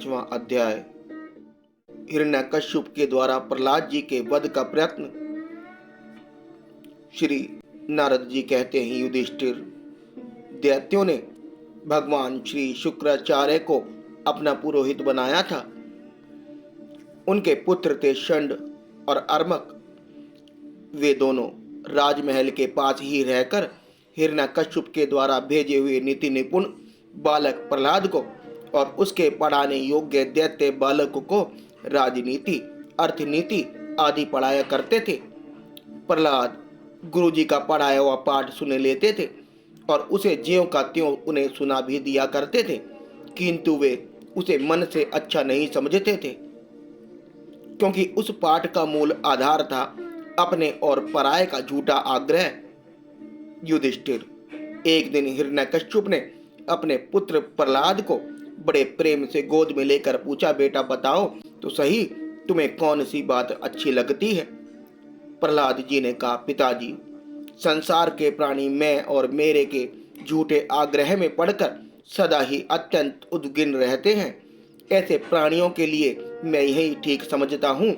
5वां अध्याय। हिरण्यकश्यप के द्वारा प्रहलाद जी के वध का प्रयत्न। श्री नारद जी कहते हैं, युधिष्ठिर, दैत्यों ने भगवान श्री शुक्राचार्य को अपना पुरोहित बनाया था। उनके पुत्र थे षंड और अर्मक। वे दोनों राजमहल के पास ही रहकर हिरण्यकश्यप के द्वारा भेजे हुए नीति निपुण बालक प्रहलाद को और उसके पढ़ाने योग्य दैत्य बालक को राजनीति, अर्थनीति आदि पढ़ाया करते थे। प्रहलाद गुरुजी का पढ़ाया हुआ पाठ सुन लेते थे और उसे ज्यों का त्यों उन्हें सुना भी दिया करते थे, किंतु वे उसे मन से अच्छा नहीं समझते थे, क्योंकि उस पाठ का मूल आधार था अपने और पराये का झूठा आग्रह। युधिष्ठिर, एक दिन हिरण्यकश्यप ने अपने पुत्र प्रहलाद को बड़े प्रेम से गोद में लेकर पूछा, बेटा बताओ तो सही, तुम्हें कौन सी बात अच्छी लगती है? प्रहलाद जी ने कहा, पिताजी, संसार के प्राणी मैं और मेरे के झूठे आग्रह में पड़कर सदा ही अत्यंत उद्विग्न रहते हैं। ऐसे प्राणियों के लिए मैं यही ठीक समझता हूँ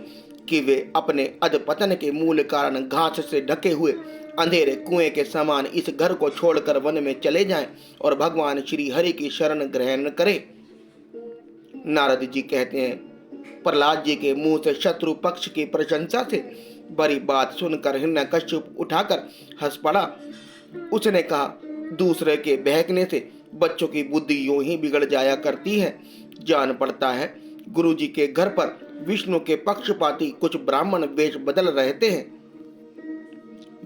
कि वे अपने अधपतन के मूल कारण घास से ढके हुए अंधेरे कुएं के समान इस घर को छोड़कर वन में चले जाएं और भगवान श्री हरि की शरण ग्रहण करें। नारद जी कहते हैं, प्रहलाद जी के मुंह से शत्रु पक्ष की प्रशंसा से बड़ी बात सुनकर हिरण्यकश्यप उठाकर हंस पड़ा। उसने कहा, दूसरे के बहकने से बच्चों की बुद्धि यूं ही बिगड़ जाया करती है। जान पड़ता है गुरुजी के घर पर विष्णु के पक्षपाती कुछ ब्राह्मण वेश बदल रहते हैं।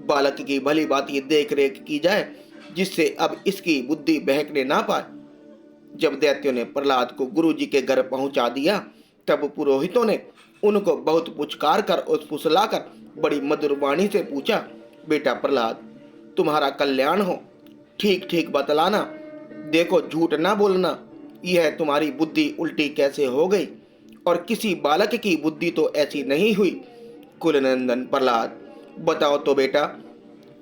बालक की भली बात ये देख रेख की जाए जिससे अब इसकी बुद्धि बहकने ना पाए। जब दैत्यों ने प्रहलाद को गुरुजी के घर पहुंचा दिया, तब पुरोहितों ने उनको बहुत पुचकार कर और फुसलाकर बड़ी मधुर वाणी से पूछा, बेटा प्रहलाद, तुम्हारा कल्याण हो, ठीक ठीक बतलाना, देखो झूठ ना बोलना, यह तुम्हारी बुद्धि उल्टी कैसे हो गई? और किसी बालक की बुद्धि तो ऐसी नहीं हुई। कुलनंदन प्रहलाद, बताओ तो बेटा,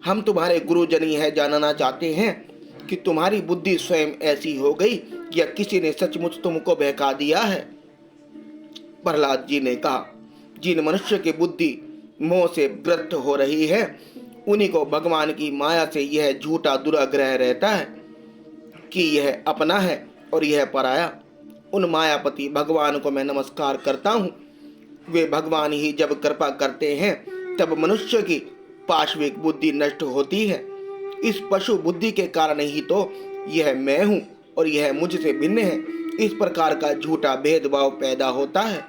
हम तुम्हारे गुरुजनी है जानना चाहते हैं कि तुम्हारी बुद्धि स्वयं ऐसी हो गई या किसी ने सचमुच तुमको बहका दिया है? प्रहलाद जी ने कहा, जिन मनुष्य की बुद्धि मोह से ग्रस्त हो रही है, उन्हीं को भगवान की माया से यह झूठा दुराग्रह रहता है कि यह अपना है और यह पराया। उन मायापति भगवान को मैं नमस्कार करता हूँ। वे भगवान ही जब कृपा करते हैं तब मनुष्य की पाशविक बुद्धि नष्ट होती है। इस पशु बुद्धि के कारण ही तो यह मैं हूँ और यह मुझसे भिन्न है, इस प्रकार का झूठा भेदभाव पैदा होता है।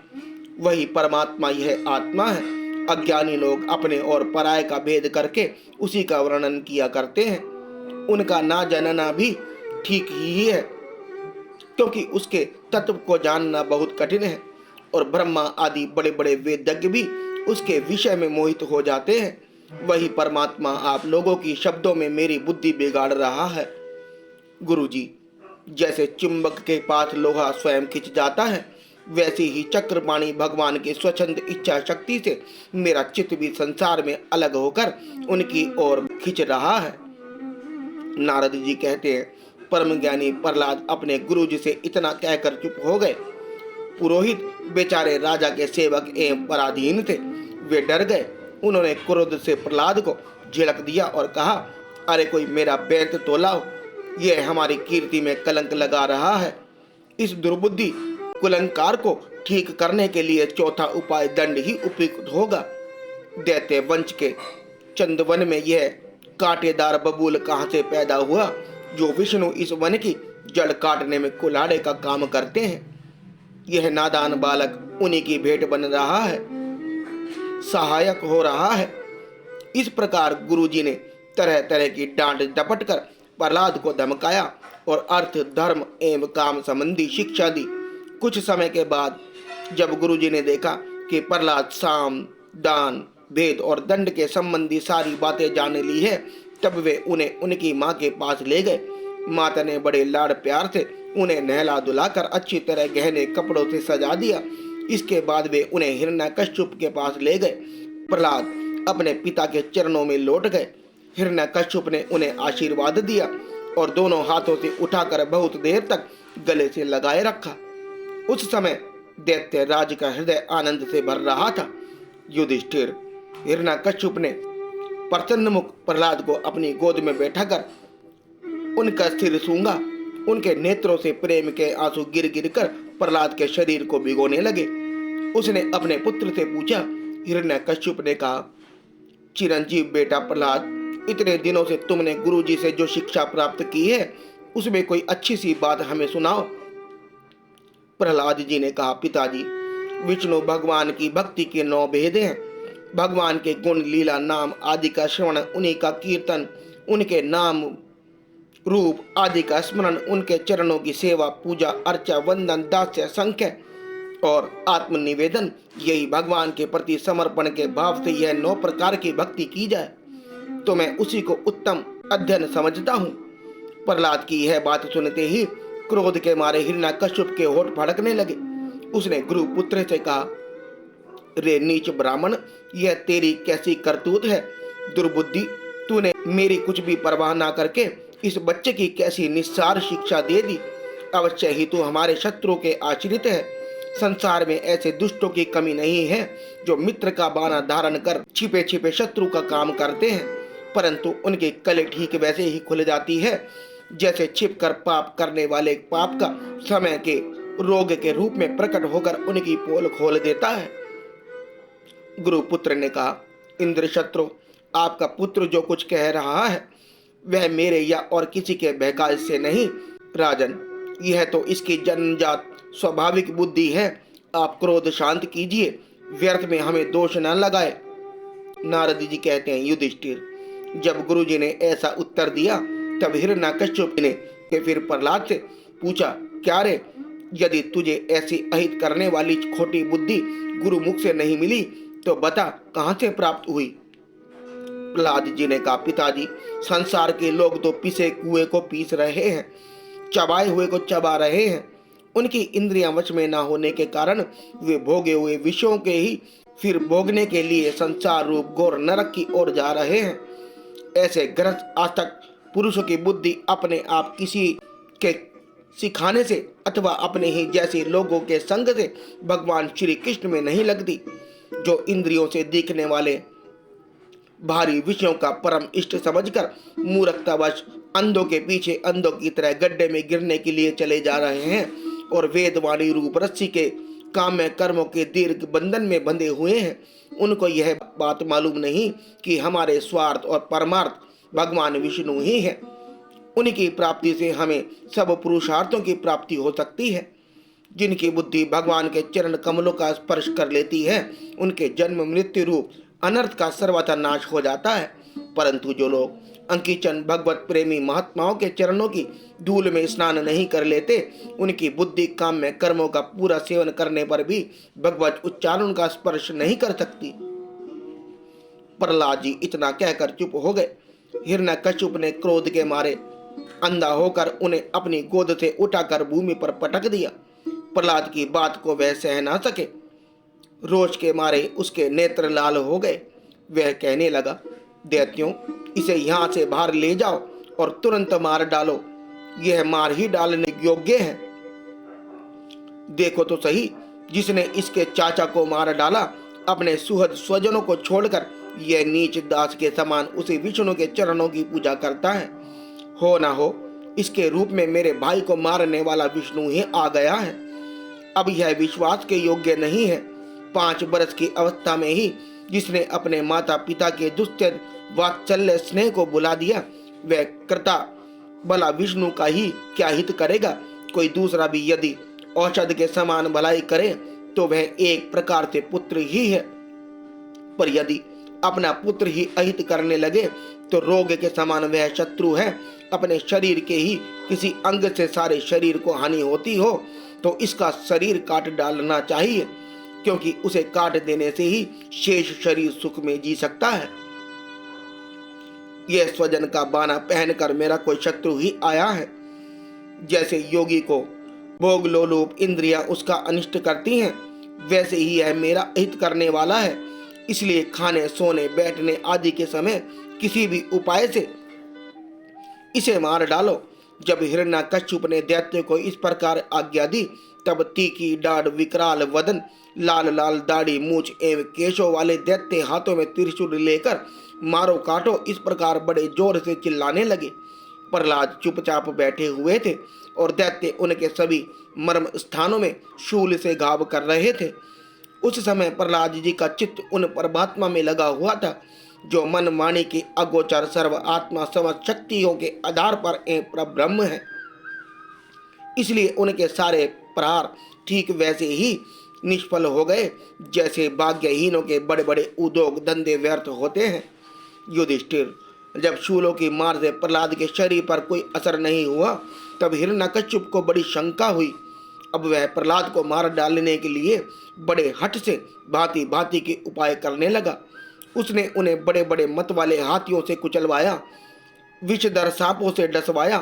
वही परमात्मा यह आत्मा है। अज्ञानी लोग अपने और पराये का भेद करके उसी का वर्णन किया करते हैं। उनका ना जानना भी ठीक ही है, क्योंकि उसके तत्व को जानना बहुत कठिन है और ब्रह्मा आदि बड़े बड़े वेदज्ञ भी उसके विषय में मोहित हो जाते हैं। वही परमात्मा आप लोगों की शब्दों में मेरी बुद्धि बिगाड़ रहा है। गुरुजी, जैसे चुंबक के पास लोहा स्वयं खिंच जाता है, वैसे ही चक्रपाणी भगवान की स्वच्छंद इच्छा शक्ति से मेरा चित्त भी संसार में अलग होकर उनकी ओर खिंच रहा है। नारद जी कहते हैं, परम ज्ञानी प्रहलाद अपने गुरुजी से इतना कहकर चुप हो गए। पुरोहित बेचारे राजा के सेवक एवं पराधीन थे। वे डर गए। उन्होंने क्रोध से प्रहलाद को झिड़क दिया और कहा, अरे कोई मेरा बेंत तो लाओ, यह हमारी कीर्ति में कलंक लगा रहा है। इस दुर्बुद्धि कुलंकार को ठीक करने के लिए चौथा उपाय दंड ही उपयुक्त होगा। दैत्य वंश के चंदवन में यह कांटेदार बबूल कहाँ से पैदा हुआ जो विष्णु इस वन की जड़ काटने में कुल्हाड़े का काम करते हैं? यह नादान बालक उन्हीं की भेंट बन रहा है, सहायक हो रहा है। इस प्रकार गुरुजी ने तरह तरह की डांट डपट कर प्रहलाद को धमकाया और अर्थ, धर्म एवं काम संबंधी शिक्षा दी। कुछ समय के बाद जब गुरुजी ने देखा कि प्रहलाद साम, दान, भेद और दंड के संबंधी सारी बातें जान ली है, तब वे उन्हें उनकी माँ के पास ले गए। माता ने बड़े लाड़ प्यार से उन्हें नहला धुलाकर अच्छी तरह गहने कपड़ों से सजा दिया। इसके बाद वे उन्हें हिरण्यकश्यप के पास ले गए। प्रहलाद अपने पिता के चरणों में लौट गए। हिरण्यकश्यप ने उन्हें आशीर्वाद दिया और दोनों हाथों से उठाकर बहुत देर तक गले से लगाए रखा। उस समय दैत्य राज का हृदय आनंद से भर रहा था। युधिष्ठिर हिरण्यकश्यप ने प्रसन्न मुख प्रहलाद को अपनी गोद में बैठाकर उनका सिर सूंघा। उनके नेत्रों से प्रेम के आंसू गिर गिर कर प्रहलाद के शरीर को भिगोने लगे। उसने अपने पुत्र से पूछा। हिरण्यकश्यप ने कहा, चिरंजीव बेटा प्रहलाद, इतने दिनों से तुमने गुरुजी से जो शिक्षा प्राप्त की है उसमें कोई अच्छी सी बात हमें सुनाओ। प्रहलाद जी ने कहा, पिताजी, विष्णु भगवान की भक्ति के 9 भेद हैं। भगवान के गुण, लीला, नाम आदि का श्रवण, उन्हीं का कीर्तन, उनके नाम रूप आदि का स्मरण, उनके चरणों की सेवा, पूजा अर्चा, वंदन, दास्य, संख्य और आत्मनिवेदन, यही भगवान के प्रति समर्पण के भाव से यह 9 प्रकार की भक्ति की जाए तो मैं उसी को उत्तम अध्ययन समझता हूँ। प्रहलाद की यह बात सुनते ही क्रोध के मारे हिरण्यकश्यप के होठ फड़कने लगे। उसने गुरु पुत्र से कहा, रे नीच ब्राह्मण, यह तेरी कैसी करतूत है? दुर्बुद्धि, तूने मेरी कुछ भी परवाह ना करके इस बच्चे की कैसी निस्सार शिक्षा दे दी। अवश्य ही तू हमारे शत्रु के आश्रित है। संसार में ऐसे दुष्टों की कमी नहीं है जो मित्र का बाना धारण कर छिपे छिपे शत्रु का काम करते हैं, परंतु उनकी कले ठीक वैसे ही खुल जाती है जैसे छिपकर पाप करने वाले पाप का समय के रोग के रूप में प्रकट होकर उनकी पोल खोल देता है। गुरुपुत्र ने कहा, इंद्र शत्रु, आपका पुत्र जो कुछ कह रहा है वह मेरे या और किसी के बहकावे से नहीं। राजन, यह तो इसकी जन्मजात स्वाभाविक बुद्धि है। आप क्रोध शांत कीजिए, व्यर्थ में हमें दोष न लगाए। नारद जी कहते हैं, युधिष्ठिर, जब गुरुजी ने ऐसा उत्तर दिया तब हिरण्यकश्यप ने फिर प्रहलाद से पूछा, क्या रे, यदि तुझे ऐसी अहित करने वाली खोटी बुद्धि गुरु मुख से नहीं मिली तो बता कहां से प्राप्त हुई? प्रहलाद जी ने कहा, पिताजी, संसार के लोग तो पिसे कुएं को पीस रहे हैं, चबाए हुए को चबा रहे हैं। उनकी इंद्रियां वश में ना होने के कारण वे भोगे हुए विषयों के ही फिर भोगने के लिए संसार रूप घोर नरक की ओर जा रहे हैं। ऐसे ग्रस्त आज तक पुरुषों की बुद्धि अपने आप किसी के सिखाने से अथवा अपने ही जैसे लोगों के संग से भगवान श्री कृष्ण में नहीं लगती, जो इंद्रियों से दिखने वाले भारी विषयों का परम इष्ट समझकर मूर्खतावश अंधों के पीछे अंधों की तरह गड्ढे में गिरने के लिए चले जा रहे हैं और वेदवाणी रूप रस्सी के काम्य कर्मों के दीर्घ बंधन में बंधे हुए हैं। उनको यह बात मालूम नहीं कि हमारे स्वार्थ और परमार्थ भगवान विष्णु ही है। उनकी प्राप्ति से हमें सब पुरुषार्थों की प्राप्ति हो सकती है। जिनकी बुद्धि भगवान के चरण कमलों का स्पर्श कर लेती है उनके जन्म मृत्यु रूप अनर्थ का सर्वथा नाश हो जाता है, परंतु जो लोग अंकिचन भगवत प्रेमी महात्माओं के चरणों की धूल में स्नान नहीं कर लेते, उनकी बुद्धि काम में कर्मों का पूरा सेवन करने पर भी भगवत उच्चारण का स्पर्श नहीं कर सकती। प्रहलाद जी इतना कहकर चुप हो गए। हिरण्यकश्यप ने क्रोध के मारे अंधा होकर उन्हें अपनी गोद से उठाकर भूमि पर पटक दिया। प्रहलाद की बात को वह सह ना सके, रोष के मारे उसके नेत्र लाल हो गए। वह कहने लगा, दैत्यों, इसे यहाँ से बाहर ले जाओ और तुरंत मार डालो। यह मार ही डालने योग्य है। देखो तो सही, जिसने इसके चाचा को मार डाला अपने सुहृद स्वजनों को छोड़कर यह नीच दास के समान उसी विष्णु के चरणों की पूजा करता है। हो ना हो इसके रूप में मेरे भाई को मारने वाला विष्णु ही आ गया है। अब यह विश्वास के योग्य नहीं है। 5 वर्ष की अवस्था में ही जिसने अपने माता पिता के दुष्चर वात्सल्य स्नेह को बुला दिया, वह कृता भला विष्णु का ही क्या हित करेगा? कोई दूसरा भी यदि औषध के समान भलाई करे तो वह एक प्रकार से पुत्र ही है, पर यदि अपना पुत्र ही अहित करने लगे तो रोग के समान वह शत्रु है। अपने शरीर के ही किसी अंग से सारे शरीर को हानि होती हो तो इसका शरीर काट डालना चाहिए, क्योंकि उसे काट देने से ही शेष शरीर सुख में जी सकता है। यह स्वजन का बाना पहनकर मेरा कोई शत्रु ही आया है। जैसे योगी को भोग लोलुप इंद्रियां उसका अनिष्ट करती हैं, वैसे ही यह मेरा अहित करने वाला है। इसलिए खाने सोने बैठने आदि के समय किसी भी उपाय से इसे मार डालो। जब हिरण्यकश्यप ने दैत्य को इस प्रकार आज्ञा दी तब तीखी डाढ़, विकराल वदन, लाल लाल दाढ़ी, मूछ एवं केशों वाले दैत्य हाथों में त्रिशूल लेकर मारो काटो इस प्रकार बड़े जोर से चिल्लाने लगे। प्रहलाद चुपचाप बैठे हुए थे और दैत्य उनके सभी मर्म स्थानों में शूल से घाव कर रहे थे। उस समय प्रहलाद जी का चित्त उन परमात्मा में लगा हुआ था जो मन वाणी के अगोचर सर्व आत्मा समस्त शक्तियों के आधार पर एक परब्रह्म है। इसलिए उनके सारे प्रहार ठीक वैसे ही निष्फल हो गए जैसे भाग्यहीनों के बड़े बड़े उद्योग धंधे व्यर्थ होते हैं। युधिष्ठिर, जब शूलों की मार से प्रहलाद के शरीर पर कोई असर नहीं हुआ तब हिरण्यकश्यप को बड़ी शंका हुई। अब वह प्रहलाद को मार डालने के लिए बड़े हठ से भांति भांति के उपाय करने लगा। उसने उन्हें बड़े बड़े मत वाले हाथियों से कुचलवाया, विषधर सांपों से डसवाया,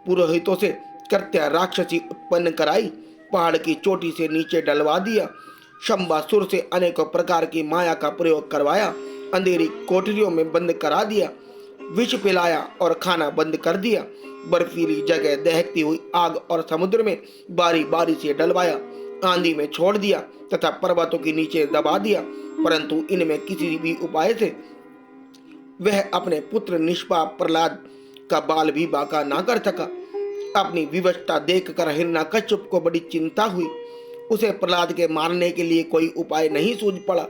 पुरोहितों से कृत्य राक्षसी उत्पन्न कराई, पहाड़ की चोटी से नीचे डलवा दिया, शंबासुर से अनेकों प्रकार की माया का प्रयोग करवाया, अंधेरी कोठरियों में बंद करा दिया, विष पिलाया और खाना बंद कर दिया, बर्फीली जगह दहकती हुई आग और समुद्र में बारी बारी से डलवाया, आंधी में छोड़ दिया तथा पर्वतों के नीचे दबा दिया, परंतु इनमें किसी भी उपाय से वह अपने पुत्र निष्पाप प्रहलाद का बाल भी बांका ना कर सका। अपनी विवशता देखकर हिरण्यकश्यप को बड़ी चिंता हुई। उसे प्रहलाद के मारने के लिए कोई उपाय नहीं सूझ पड़ा।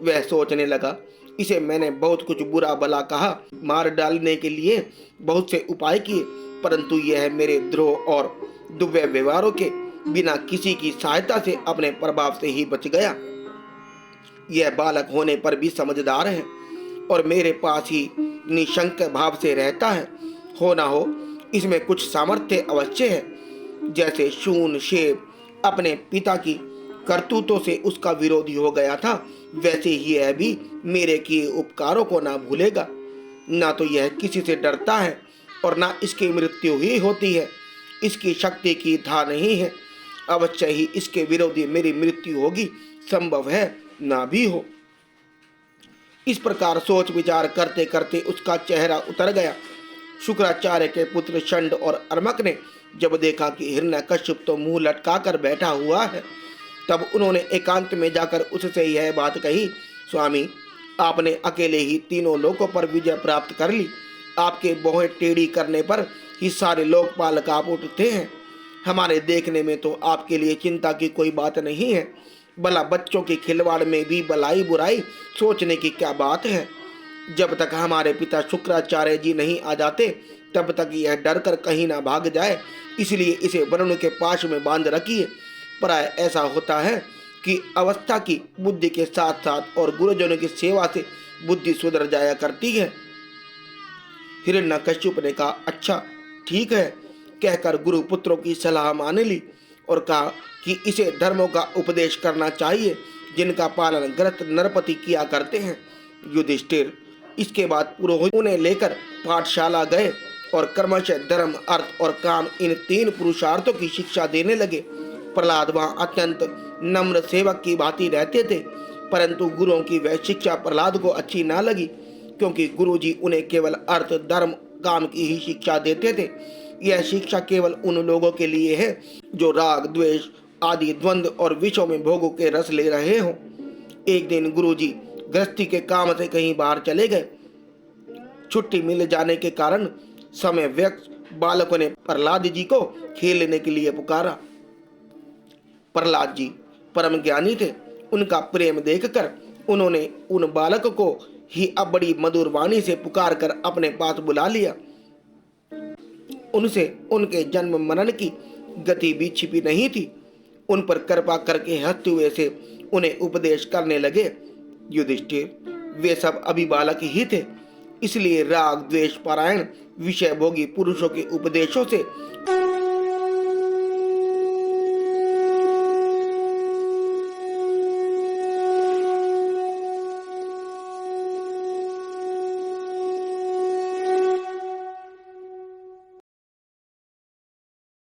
वह सोचने लगा, इसे मैंने बहुत कुछ बुरा भला कहा, मार डालने के लिए बहुत से उपाय किए, परंतु यह मेरे द्रोह और दुव्य व्यवहारों के बिना किसी की सहायता से अपने प्रभाव से ही बच गया। यह बालक होने पर भी समझदार है और मेरे पास ही निशंक भाव से रहता है। हो ना हो इसमें कुछ सामर्थ्य अवश्य है। जैसे शून शेब अपने पिता की करतूतों से उसका विरोधी हो गया था, वैसे ही यह भी मेरे किए उपकारों को ना भूलेगा। ना तो यह किसी से डरता है और ना इसकी मृत्यु ही होती है। इसकी शक्ति की था नहीं है, अवश्य ही इसके विरोधी मेरी मृत्यु होगी, संभव है ना भी हो। इस प्रकार सोच विचार करते करते उसका चेहरा उतर गया। शुक्राचार्य के पुत्र शंड और अर्मक ने जब देखा कि हिरण्यकश्यप तो मुंह लटका कर बैठा हुआ है, तब उन्होंने एकांत में जाकर उससे यह बात कही, स्वामी, आपने अकेले ही तीनों लोकों पर विजय प्राप्त कर ली। आपके बोहें टेढ़ी करने पर ही सारे लोकपाल कांप उठते हैं। हमारे देखने में तो आपके लिए चिंता की कोई बात नहीं है, भला बच्चों की खिलवाड़ में भी भलाई बुराई सोचने की क्या बात है। जब तक हमारे पिता शुक्राचार्य जी नहीं आ जाते तब तक यह डर कर कहीं ना भाग जाए, इसलिए इसे वरुण के पाश में बांध रखिए। प्राय ऐसा होता है कि अवस्था की बुद्धि के साथ साथ और गुरुजनों की सेवा से बुद्धि सुधर जाया करती है। हिरण्यकश्यप ने कहा, अच्छा ठीक है, कहकर गुरु पुत्रों की सलाह मान ली और कहा कि इसे धर्मों का उपदेश करना चाहिए जिनका पालन ग्रस्त नरपति किया करते हैं। युधिष्ठिर, इसके बाद पुरोहित उन्हें लेकर पाठशाला गए और क्रमशः धर्म, अर्थ और काम इन तीन पुरुषार्थों की शिक्षा देने लगे। प्रहलाद वहाँ अत्यंत नम्र सेवक की भांति रहते थे, परंतु गुरुओं की वह शिक्षा प्रहलाद को अच्छी ना लगी, क्योंकि गुरुजी उन्हें केवल अर्थ, धर्म, काम की ही शिक्षा देते थे। यह शिक्षा केवल उन लोगों के लिए है जो राग, द्वेष आदि द्वंद्व और विषयों में भोगों के रस ले रहे हों। एक दिन गुरुजी गृहस्थी के काम से कहीं बाहर चले गए। छुट्टी मिल जाने के कारण समय व्यक्त बालकों ने प्रहलाद जी को खेलने के लिए पुकारा। प्रहलाद जी परम ज्ञानी थे। उनका प्रेम देखकर उन्होंने उन बालक को ही अब बड़ी मधुर वाणी से पुकार कर अपने पास बुला लिया। उनसे उनके जन्म मरण की गति भी छिपी नहीं थी। उन पर कृपा करके हंसते हुए से उन्हें उपदेश करने लगे। युधिष्ठिर, वे सब अभी बालक ही थे, इसलिए राग, द्वेष, पारायण, विषय भोगी पुरुषों के उपदेशों से